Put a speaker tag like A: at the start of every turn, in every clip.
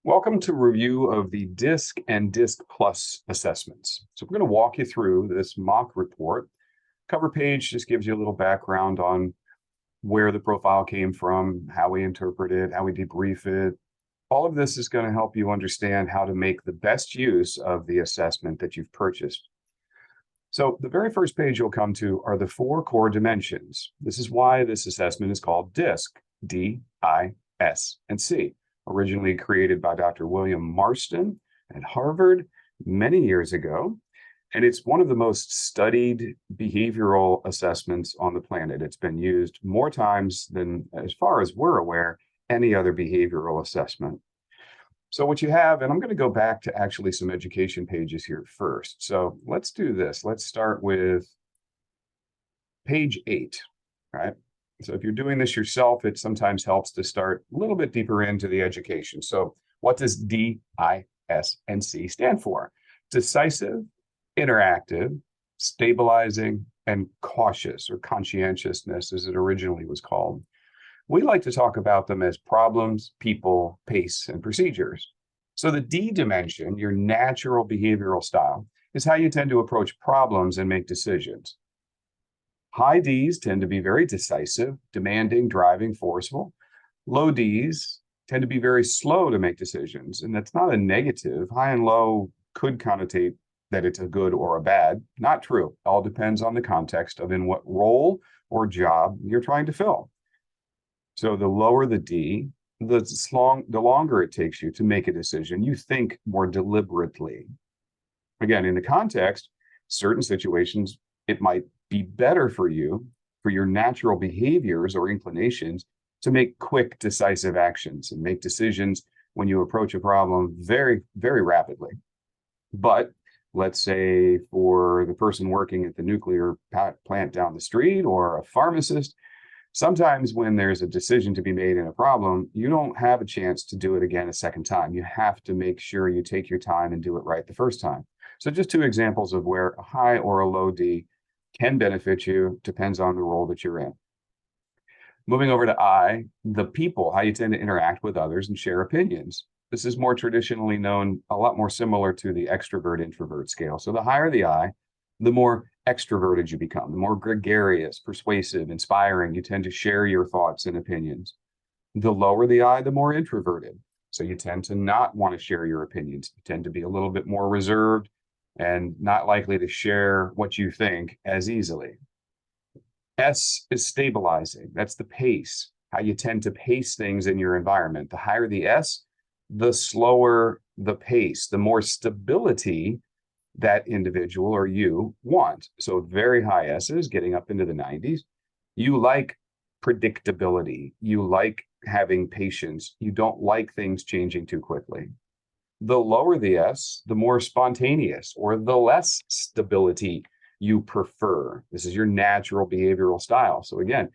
A: Welcome to review of the DISC and DISC+ assessments. So we're going to walk you through this mock report. Cover page just gives you a little background on where the profile came from, how we interpret it, how we debrief it. All of this is going to help you understand how to make the best use of the assessment that you've purchased. So the very first page you'll come to are the four core dimensions. This is why this assessment is called DISC, D, I, S, and C. Originally created by Dr. William Marston at Harvard many years ago. And it's one of the most studied behavioral assessments on the planet. It's been used more times than, as far as we're aware, any other behavioral assessment. So what you have, and I'm going to go back to actually some education pages here first. So let's do this. Let's start with page 8, right? So if you're doing this yourself, it sometimes helps to start a little bit deeper into the education. So what does D, I, S, and C stand for? Decisive, interactive, stabilizing, and cautious, or conscientiousness as it originally was called. We like to talk about them as problems, people, pace, and procedures. So the D dimension, your natural behavioral style, is how you tend to approach problems and make decisions. High Ds tend to be very decisive, demanding, driving, forceful. Low Ds tend to be very slow to make decisions, and that's not a negative. High and low could connotate that it's a good or a bad. Not true. All depends on the context of in what role or job you're trying to fill. So the lower the D, the longer it takes you to make a decision. You think more deliberately. Again, in the context, certain situations, it might be better for you, for your natural behaviors or inclinations, to make quick, decisive actions and make decisions when you approach a problem very, very rapidly. But let's say for the person working at the nuclear plant down the street or a pharmacist, sometimes when there's a decision to be made in a problem, you don't have a chance to do it again a second time. You have to make sure you take your time and do it right the first time. So just two examples of where a high or a low D can benefit you, depends on the role that you're in. Moving over to I, the people, how you tend to interact with others and share opinions. This is more traditionally known, a lot more similar to the extrovert-introvert scale. So the higher the I, the more extroverted you become, the more gregarious, persuasive, inspiring. You tend to share your thoughts and opinions. The lower the I, the more introverted. So you tend to not want to share your opinions. You tend to be a little bit more reserved and not likely to share what you think as easily. S is stabilizing. That's the pace, how you tend to pace things in your environment. The higher the S, the slower the pace, the more stability that individual or you want. So very high S's, getting up into the 90s. You like predictability. You like having patience. You don't like things changing too quickly. The lower the S, the more spontaneous or the less stability you prefer. This is your natural behavioral style. So again,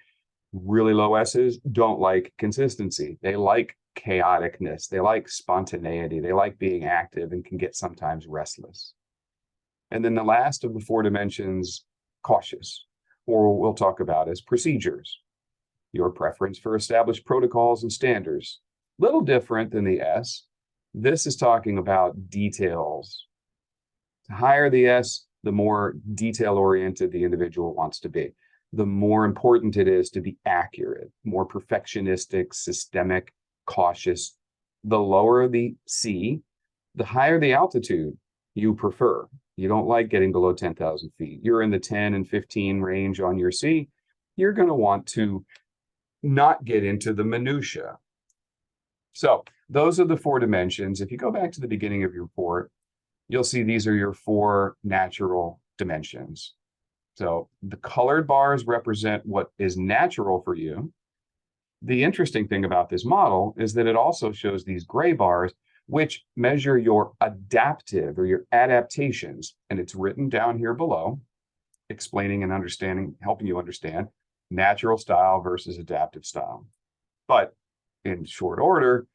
A: really low S's don't like consistency. They like chaoticness. They like spontaneity. They like being active and can get sometimes restless. And then the last of the four dimensions, cautious, or what we'll talk about as procedures. Your preference for established protocols and standards. Little different than the S. This is talking about details. The higher the S, the more detail-oriented the individual wants to be. The more important it is to be accurate, more perfectionistic, systemic, cautious. The lower the C, the higher the altitude you prefer. You don't like getting below 10,000 feet. You're in the 10 and 15 range on your C. You're going to want to not get into the minutia. So those are the four dimensions. If you go back to the beginning of your report, you'll see these are your four natural dimensions. So the colored bars represent what is natural for you. The interesting thing about this model is that it also shows these gray bars, which measure your adaptive or your adaptations. And it's written down here below, explaining and understanding, helping you understand natural style versus adaptive style. But in short order,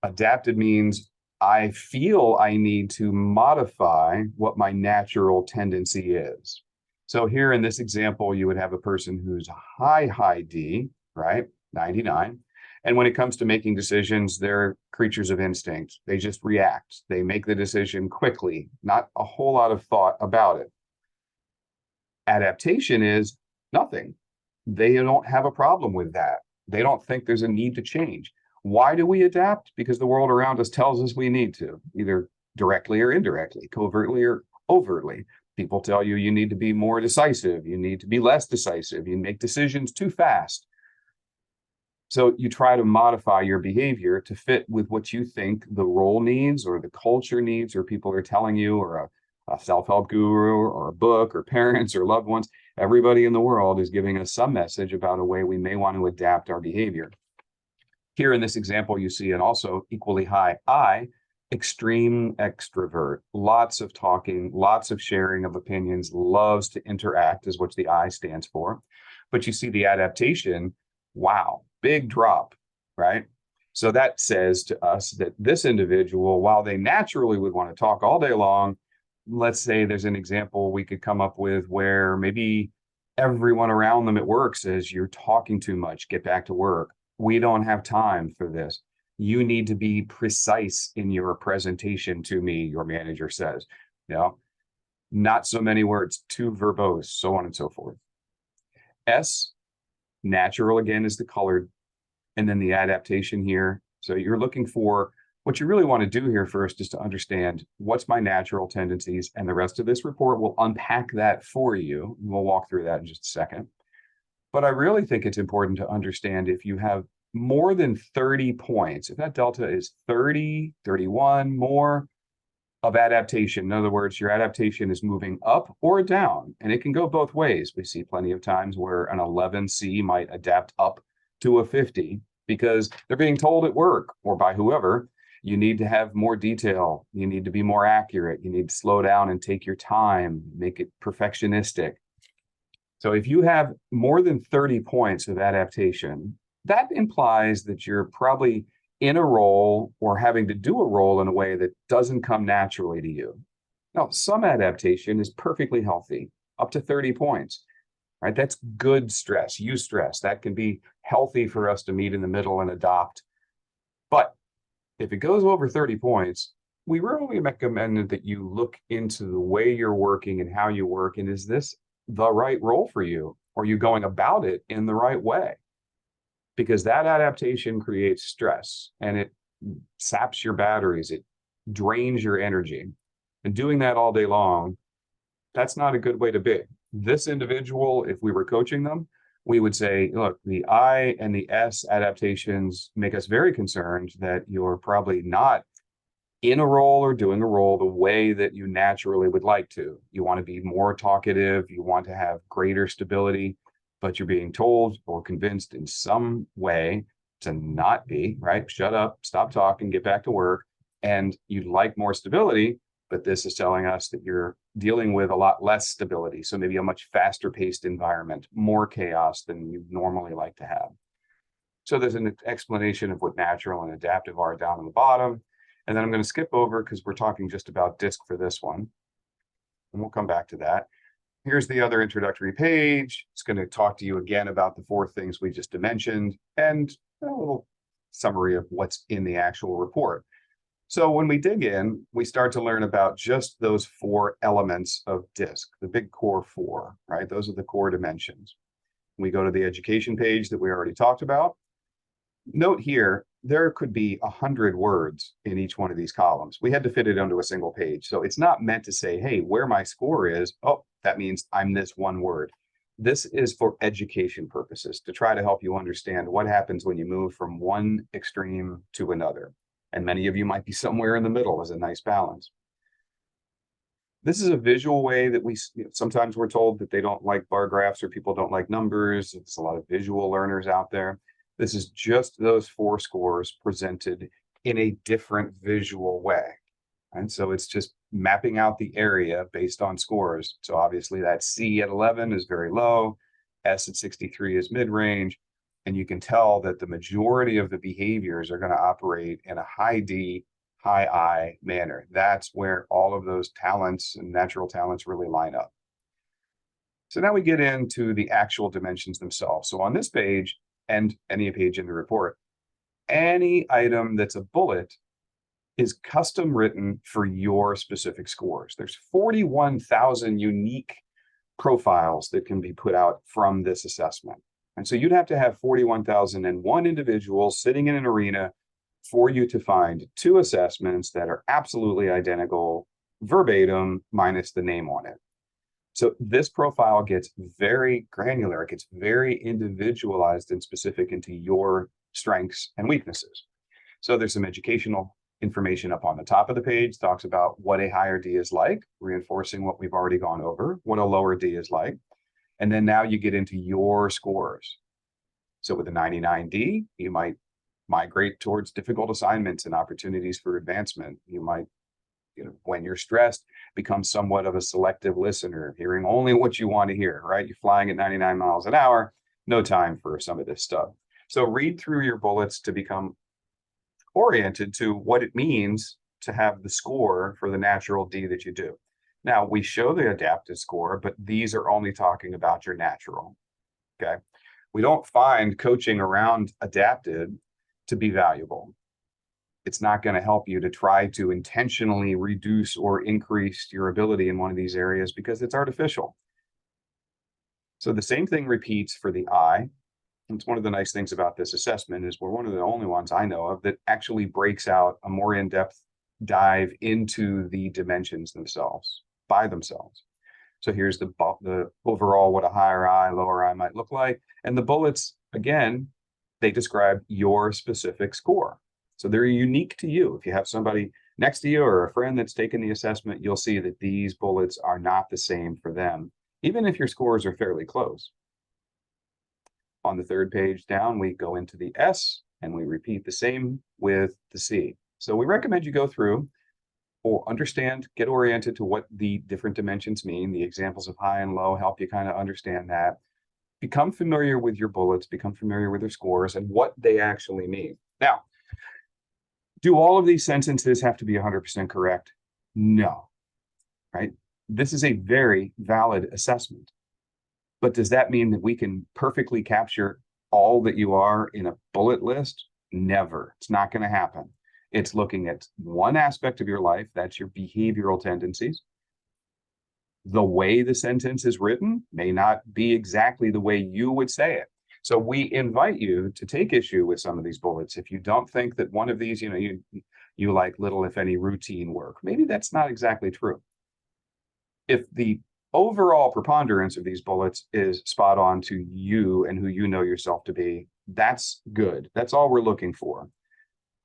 A: adapted means I feel I need to modify what my natural tendency is. So here in this example, you would have a person who's high D, right? 99, And when it comes to making decisions, they're creatures of instinct. They just react. They make the decision quickly, not a whole lot of thought about it. Adaptation is nothing. They don't have a problem with that. They don't think there's a need to change. Why do we adapt? Because the world around us tells us we need to, either directly or indirectly, covertly or overtly. People tell you need to be more decisive, you need to be less decisive, you make decisions too fast. So you try to modify your behavior to fit with what you think the role needs or the culture needs, or people are telling you, or a self-help guru or a book or parents or loved ones. Everybody in the world is giving us some message about a way we may want to adapt our behavior. Here in this example, you see an also equally high I, extreme extrovert, lots of talking, lots of sharing of opinions, loves to interact is what the I stands for. But you see the adaptation, wow, big drop, right? So that says to us that this individual, while they naturally would want to talk all day long, let's say there's an example we could come up with where maybe everyone around them at work says, you're talking too much, get back to work. We don't have time for this. You need to be precise in your presentation to me, your manager says. Not so many words, too verbose, so on and so forth. S, natural again is the colored, and then the adaptation here. So you're looking for, what you really want to do here first is to understand what's my natural tendencies, and the rest of this report will unpack that for you. We'll walk through that in just a second. But I really think it's important to understand if you have more than 30 points, if that delta is 30, 31, more of adaptation. In other words, your adaptation is moving up or down, and it can go both ways. We see plenty of times where an 11C might adapt up to a 50 because they're being told at work or by whoever, you need to have more detail, you need to be more accurate, you need to slow down and take your time, make it perfectionistic. So if you have more than 30 points of adaptation, that implies that you're probably in a role or having to do a role in a way that doesn't come naturally to you. Now, some adaptation is perfectly healthy, up to 30 points, right? That's good stress, eustress. That can be healthy for us to meet in the middle and adopt. But if it goes over 30 points, we really recommend that you look into the way you're working and how you work, and is this the right role for you? Are you going about it in the right way? Because that adaptation creates stress and it saps your batteries, it drains your energy. And doing that all day long, that's not a good way to be. This individual, if we were coaching them, we would say, look, the I and the S adaptations make us very concerned that you're probably not in a role or doing a role the way that you naturally would like to. You want to be more talkative, you want to have greater stability, but you're being told or convinced in some way to not be, right? Shut up, stop talking, get back to work. And you'd like more stability, but this is telling us that you're dealing with a lot less stability. So maybe a much faster paced environment, more chaos than you normally like to have. So there's an explanation of what natural and adaptive are down on the bottom. And then I'm going to skip over because we're talking just about DISC for this one. And we'll come back to that. Here's the other introductory page. It's going to talk to you again about the 4 things we just mentioned and a little summary of what's in the actual report. So when we dig in, we start to learn about just those 4 elements of DISC, the big core 4, right? Those are the core dimensions. We go to the education page that we already talked about. Note here, there could be 100 words in each one of these columns. We had to fit it onto a single page. So it's not meant to say, hey, where my score is, oh, that means I'm this one word. This is for education purposes, to try to help you understand what happens when you move from one extreme to another. And many of you might be somewhere in the middle as a nice balance. This is a visual way that sometimes we're told that they don't like bar graphs or people don't like numbers. It's a lot of visual learners out there. This is just those 4 scores presented in a different visual way. And so it's just mapping out the area based on scores. So obviously that C at 11 is very low, S at 63 is mid-range, and you can tell that the majority of the behaviors are going to operate in a high D, high I manner. That's where all of those talents and natural talents really line up. So now we get into the actual dimensions themselves. So on this page, and any page in the report, any item that's a bullet is custom written for your specific scores. There's 41,000 unique profiles that can be put out from this assessment. And so you'd have to have 41,001 individuals sitting in an arena for you to find two assessments that are absolutely identical, verbatim, minus the name on it. So this profile gets very granular. It gets very individualized and specific into your strengths and weaknesses. So there's some educational information up on the top of the page, talks about what a higher D is like, reinforcing what we've already gone over, what a lower D is like. And then now you get into your scores. So with a 99D, you might migrate towards difficult assignments and opportunities for advancement. You might, when you're stressed, become somewhat of a selective listener, hearing only what you want to hear, right? You're flying at 99 miles an hour, no time for some of this stuff. So read through your bullets to become oriented to what it means to have the score for the natural D that you do. Now, we show the adapted score, but these are only talking about your natural, okay? We don't find coaching around adapted to be valuable. It's not going to help you to try to intentionally reduce or increase your ability in one of these areas because it's artificial. So the same thing repeats for the I. It's one of the nice things about this assessment is we're one of the only ones I know of that actually breaks out a more in-depth dive into the dimensions themselves, by themselves. So here's the overall what a higher I, lower I might look like. And the bullets, again, they describe your specific score. So they're unique to you. If you have somebody next to you or a friend that's taken the assessment, you'll see that these bullets are not the same for them, even if your scores are fairly close. On the third page down, we go into the S and we repeat the same with the C. So we recommend you go through or understand, get oriented to what the different dimensions mean. The examples of high and low help you kind of understand that. Become familiar with your bullets, become familiar with their scores and what they actually mean. Now, do all of these sentences have to be 100% correct? No, right? This is a very valid assessment. But does that mean that we can perfectly capture all that you are in a bullet list? Never. It's not going to happen. It's looking at one aspect of your life, that's your behavioral tendencies. The way the sentence is written may not be exactly the way you would say it. So we invite you to take issue with some of these bullets. If you don't think that one of these, you like little, if any, routine work, maybe that's not exactly true. If the overall preponderance of these bullets is spot on to you and who you know yourself to be, that's good. That's all we're looking for.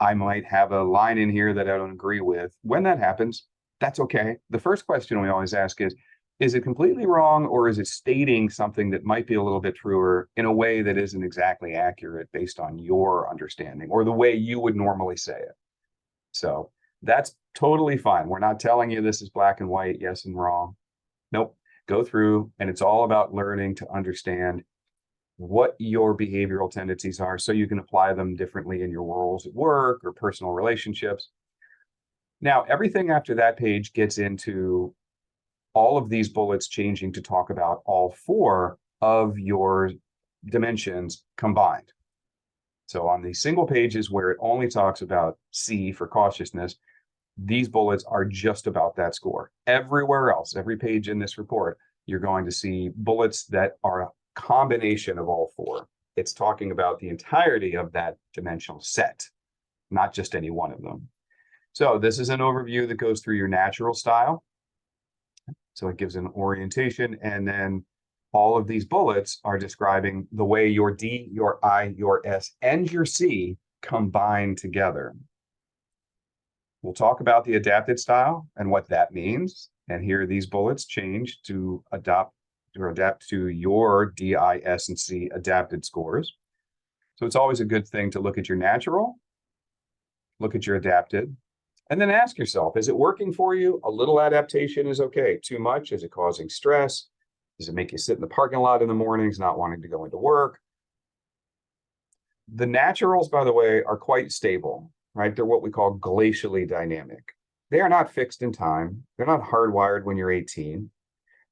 A: I might have a line in here that I don't agree with. When that happens, that's okay. The first question we always ask is it completely wrong or is it stating something that might be a little bit truer in a way that isn't exactly accurate based on your understanding or the way you would normally say it? So that's totally fine. We're not telling you this is black and white, yes and wrong. Nope. Go through, and it's all about learning to understand what your behavioral tendencies are so you can apply them differently in your roles at work or personal relationships. Now, everything after that page gets into all of these bullets changing to talk about all four of your dimensions combined. So on the single pages where it only talks about C for cautiousness, these bullets are just about that score. Everywhere else, every page in this report, you're going to see bullets that are a combination of all four. It's talking about the entirety of that dimensional set, not just any one of them. So this is an overview that goes through your natural style. So it gives an orientation, and then all of these bullets are describing the way your D, your I, your S, and your C combine together. We'll talk about the adapted style and what that means. And here these bullets change to adapt to your D, I, S, and C adapted scores. So it's always a good thing to look at your natural, look at your adapted, and then ask yourself, is it working for you? A little adaptation is okay. Too much? Is it causing stress? Does it make you sit in the parking lot in the mornings, not wanting to go into work? The naturals, by the way, are quite stable, right? They're what we call glacially dynamic. They are not fixed in time. They're not hardwired when you're 18,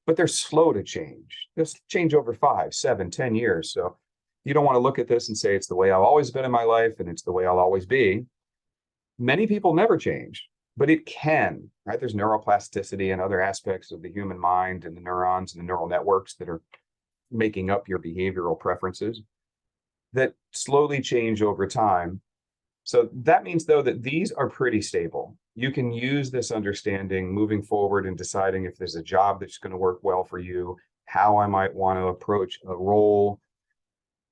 A: but they're slow to change. They'll change over 5, 7, 10 years. So you don't want to look at this and say it's the way I've always been in my life and it's the way I'll always be. Many people never change, but it can, right? There's neuroplasticity and other aspects of the human mind and the neurons and the neural networks that are making up your behavioral preferences that slowly change over time. So that means, though, that these are pretty stable. You can use this understanding moving forward and deciding if there's a job that's going to work well for you, how I might want to approach a role,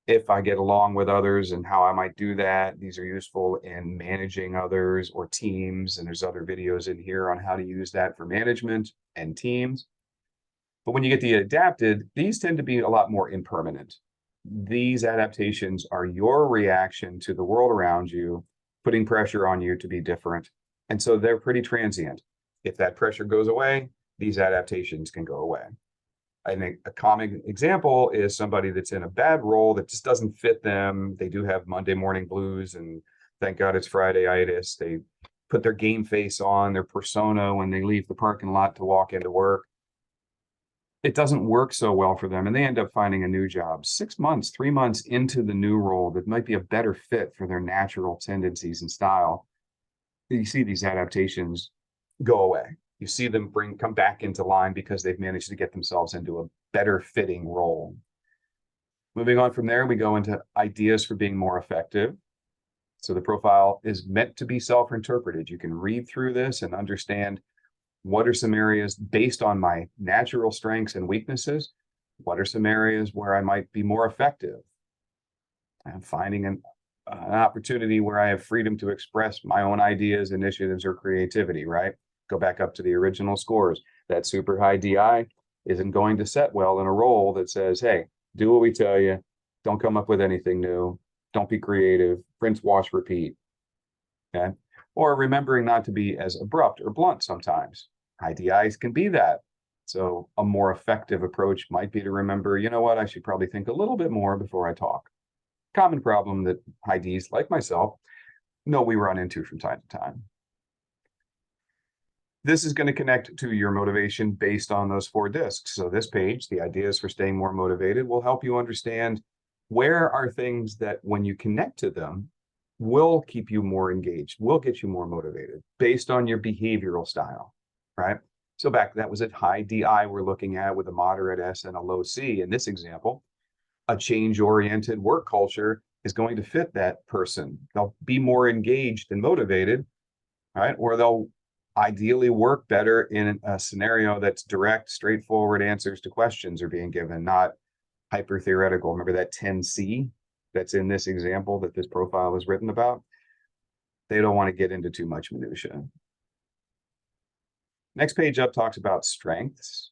A: if I get along with others and how I might do that. These are useful in managing others or teams. And there's other videos in here on how to use that for management and teams. But when you get the adapted, these tend to be a lot more impermanent. These adaptations are your reaction to the world around you, putting pressure on you to be different. And so they're pretty transient. If that pressure goes away, these adaptations can go away. I think a common example is somebody that's in a bad role that just doesn't fit them. They do have Monday morning blues, and thank God it's Friday-itis. They put their game face on, their persona when they leave the parking lot to walk into work. It doesn't work so well for them, and they end up finding a new job 6 months, 3 months into the new role that might be a better fit for their natural tendencies and style. You see these adaptations go away. You see them come back into line because they've managed to get themselves into a better fitting role. Moving on from there, we go into ideas for being more effective. So the profile is meant to be self-interpreted. You can read through this and understand what are some areas based on my natural strengths and weaknesses. What are some areas where I might be more effective? And finding an opportunity where I have freedom to express my own ideas, initiatives, or creativity, right? Go back up to the original scores. That super high DI isn't going to set well in a role that says, hey, do what we tell you. Don't come up with anything new. Don't be creative. Rinse, wash, repeat. Okay? Or remembering not to be as abrupt or blunt sometimes. High DIs can be that. So a more effective approach might be to remember, you know what, I should probably think a little bit more before I talk. Common problem that high Ds, like myself, know we run into from time to time. This is going to connect to your motivation based on those 4 discs. So this page, the ideas for staying more motivated, will help you understand where are things that when you connect to them will keep you more engaged, will get you more motivated based on your behavioral style, right? So that was at high DI we're looking at with a moderate S and a low C. In this example, a change-oriented work culture is going to fit that person. They'll be more engaged and motivated, right? Or they'll ideally work better in a scenario that's direct, straightforward answers to questions are being given, not hyper theoretical. Remember that 10C that's in this example that this profile was written about? They don't want to get into too much minutia. Next page up talks about strengths.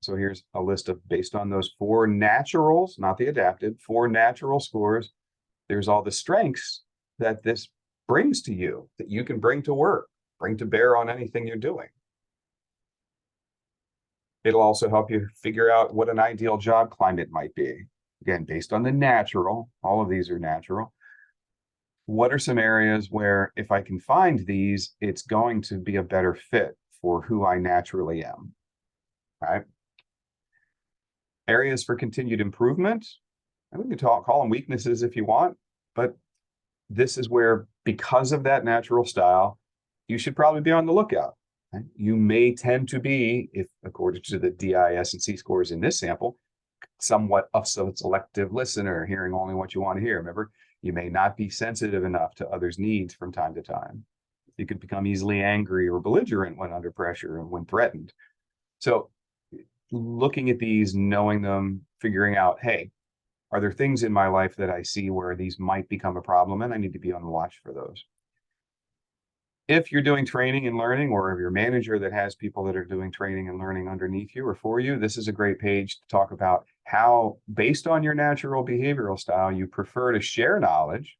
A: So here's a list of, based on those 4 naturals, not the adapted, 4 natural scores, there's all the strengths that this brings to you, that you can bring to work, bring to bear on anything you're doing. It'll also help you figure out what an ideal job climate might be. Again, based on the natural, all of these are natural. What are some areas where if I can find these, it's going to be a better fit for who I naturally am, right? Areas for continued improvement, and we can call them weaknesses if you want, but this is where, because of that natural style, you should probably be on the lookout. Right? You may tend to be, if according to the DIS and C scores in this sample, somewhat of a selective listener, hearing only what you want to hear. Remember, you may not be sensitive enough to others' needs from time to time. You could become easily angry or belligerent when under pressure and when threatened. So looking at these, knowing them, figuring out, hey, are there things in my life that I see where these might become a problem, and I need to be on the watch for those. If you're doing training and learning, or if you're a manager that has people that are doing training and learning underneath you or for you, this is a great page to talk about how, based on your natural behavioral style, you prefer to share knowledge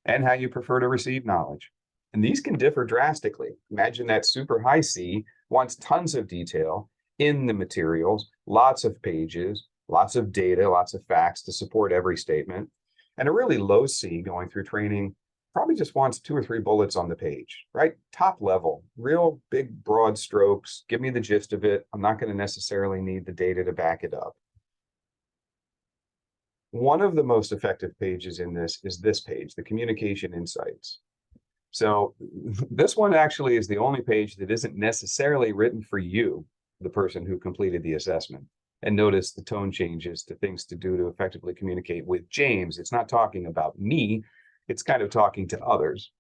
A: and how you prefer to receive knowledge. And these can differ drastically. Imagine that super high C wants tons of detail in the materials, lots of pages, lots of data, lots of facts to support every statement. And a really low C going through training probably just wants 2 or 3 bullets on the page, right? Top level, real big, broad strokes. Give me the gist of it. I'm not going to necessarily need the data to back it up. One of the most effective pages in this is this page, the Communication Insights. So this one actually is the only page that isn't necessarily written for you, the person who completed the assessment. And notice the tone changes to things to do to effectively communicate with James. It's not talking about me, it's kind of talking to others.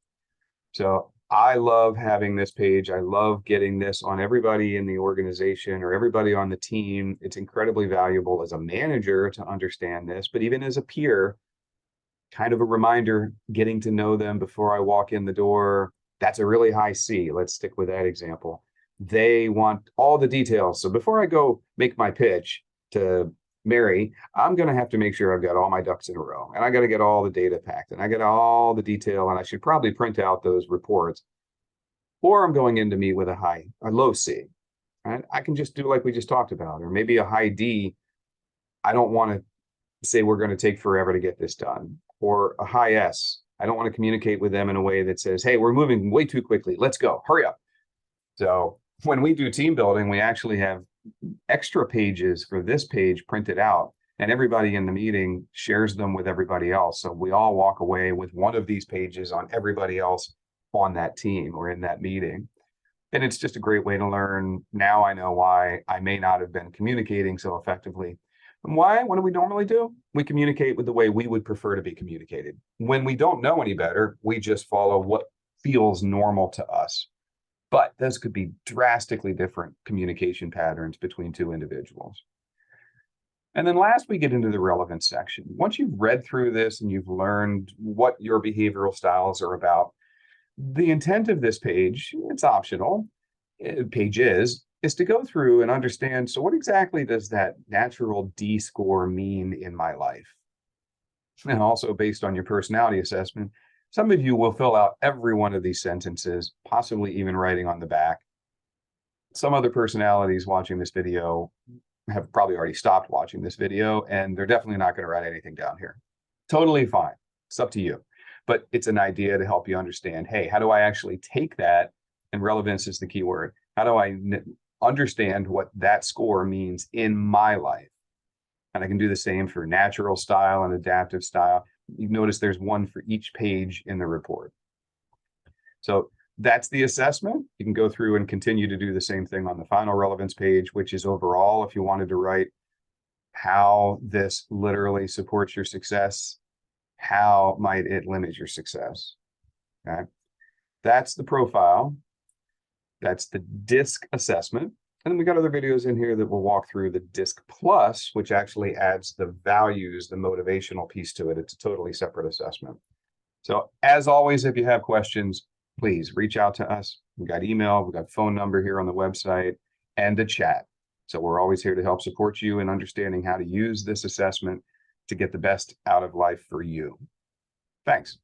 A: So I love having this page. I love getting this on everybody in the organization or everybody on the team. It's incredibly valuable as a manager to understand this, but even as a peer, kind of a reminder, getting to know them before I walk in the door. That's a really high C. Let's stick with that example. They want all the details. So before I go make my pitch to Mary, I'm going to have to make sure I've got all my ducks in a row, and I got to get all the data packed, and I get all the detail, and I should probably print out those reports. Or I'm going in to meet with a low C. Right? I can just do like we just talked about, or maybe a high D. I don't want to say we're going to take forever to get this done, or a high S. I don't want to communicate with them in a way that says, hey, we're moving way too quickly. Let's go, hurry up. So when we do team building, we actually have extra pages for this page printed out, and everybody in the meeting shares them with everybody else. So we all walk away with one of these pages on everybody else on that team or in that meeting. And it's just a great way to learn. Now I know why I may not have been communicating so effectively. And why? What do we normally do? We communicate with the way we would prefer to be communicated. When we don't know any better, we just follow what feels normal to us. But those could be drastically different communication patterns between two individuals. And then last, we get into the relevance section. Once you've read through this and you've learned what your behavioral styles are about, the intent of this page, it's optional, is to go through and understand, so what exactly does that natural D score mean in my life? And also based on your personality assessment, some of you will fill out every one of these sentences, possibly even writing on the back. Some other personalities watching this video have probably already stopped watching this video, and they're definitely not going to write anything down here. Totally fine. It's up to you. But it's an idea to help you understand, hey, how do I actually take that? And relevance is the key word. How do I understand what that score means in my life? And I can do the same for natural style and adaptive style. You notice there's one for each page in the report. So that's the assessment. You can go through and continue to do the same thing on the final relevance page, which is overall, if you wanted to write how this literally supports your success, how might it limit your success? Okay. That's the profile. That's the DISC assessment. And then we got other videos in here that will walk through the DISC+, which actually adds the values, the motivational piece to it. It's a totally separate assessment. So as always, if you have questions, please reach out to us. We've got email, we've got phone number here on the website, and a chat. So we're always here to help support you in understanding how to use this assessment to get the best out of life for you. Thanks.